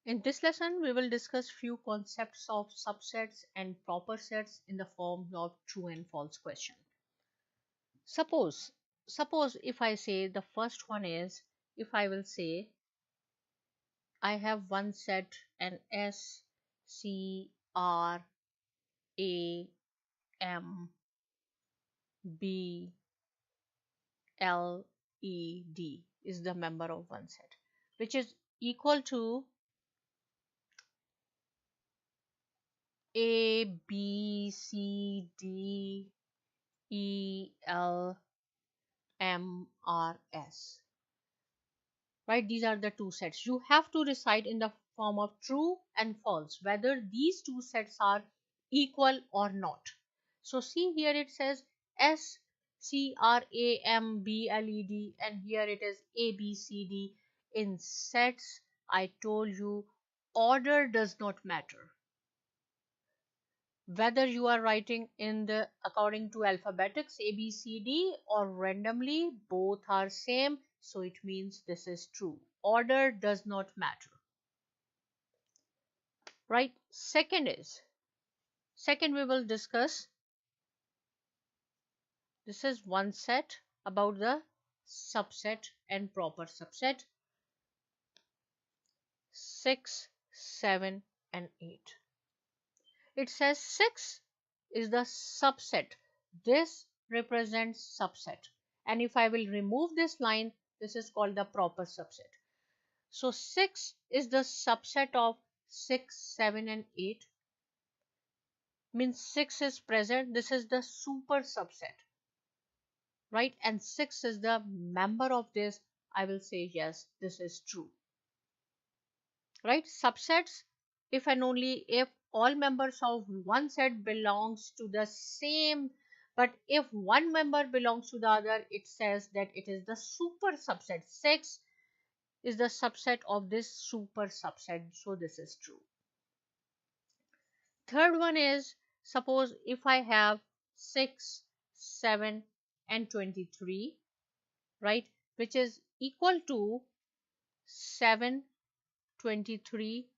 In this lesson, we will discuss few concepts of subsets and proper sets in the form of true and false question. Suppose, suppose if I say the first one is, if I will say I have one set and S, C, R, A, M, B, L, E, D is the member of one set, which is equal to A, B, C, D, E, L, M, R, S. Right? These are the two sets. You have to decide in the form of true and false whether these two sets are equal or not. So see here it says S, C, R, A, M, B, L, E, D, and here it is A, B, C, D. In sets, I told you order does not matter. Whether you are writing in the according to alphabetics A, B, C, D or randomly, both are same, so it means this is true. Order does not matter. Right? Second we will discuss, this is one set about the subset and proper subset 6, 7 and 8. It says 6 is the subset. This represents subset. And if I will remove this line, this is called the proper subset. So 6 is the subset of 6, 7 and 8. Means 6 is present. This is the super subset. Right? And 6 is the member of this. I will say yes, this is true. Right? Subsets, if and only if all members of one set belongs to the same, but if one member belongs to the other, it says that it is the super subset. 6 is the subset of this super subset, so this is true. Third one is, suppose if I have 6, 7 and 23, right, which is equal to 7, 23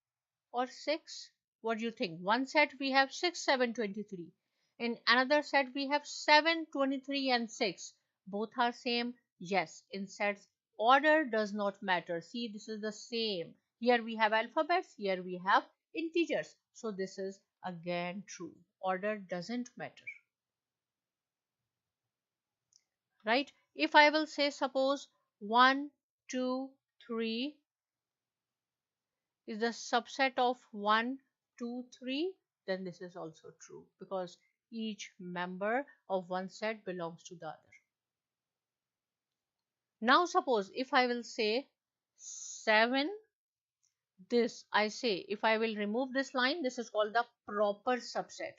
or 6. What do you think? One set we have 6, 7, 23. In another set we have 7, 23 and 6. Both are same. Yes, in sets order does not matter. See, this is the same. Here we have alphabets, here we have integers. So this is again true. Order doesn't matter. Right? If I will say suppose 1, 2, 3 is the subset of 1, 2, 3, then this is also true because each member of one set belongs to the other. Now suppose if I will say 7, this I say if I will remove this line, this is called the proper subset.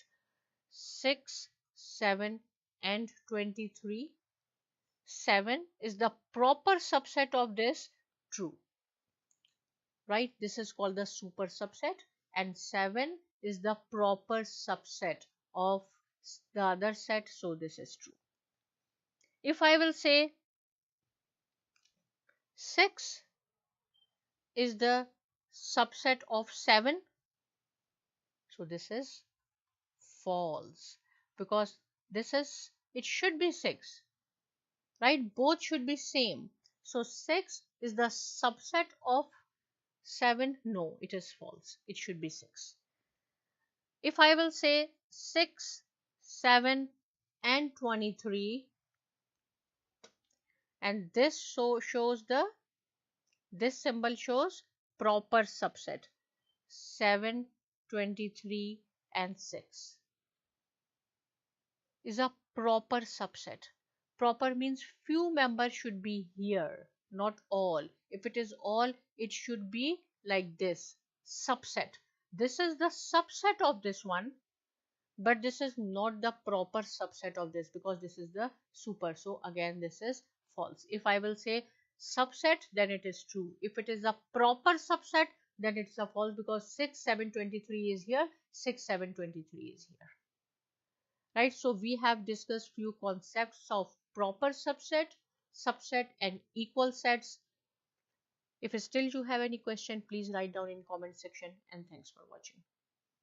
6, 7 and 23. 7 is the proper subset of this, true. Right? This is called the super subset, and 7 is the proper subset of the other set, so this is true. If I will say 6 is the subset of 7, so this is false because this is, it should be 6, right? Both should be same. So 6 is the subset of 7. No, it is false. It should be 6. If I will say 6, 7 and 23, and this shows the, this symbol shows proper subset 7, 23 and 6 is a proper subset. Proper means few members should be here, not all. If it is all, it should be like this subset. This is the subset of this one, but this is not the proper subset of this because this is the super. So again this is false. If I will say subset, then it is true. If it is a proper subset, then it's a false because 6, 7, 23 is here, 6, 7, 23 is here. Right? So we have discussed few concepts of proper subset, subset and equal sets. If still you have any question, please write down in comment section, and thanks for watching.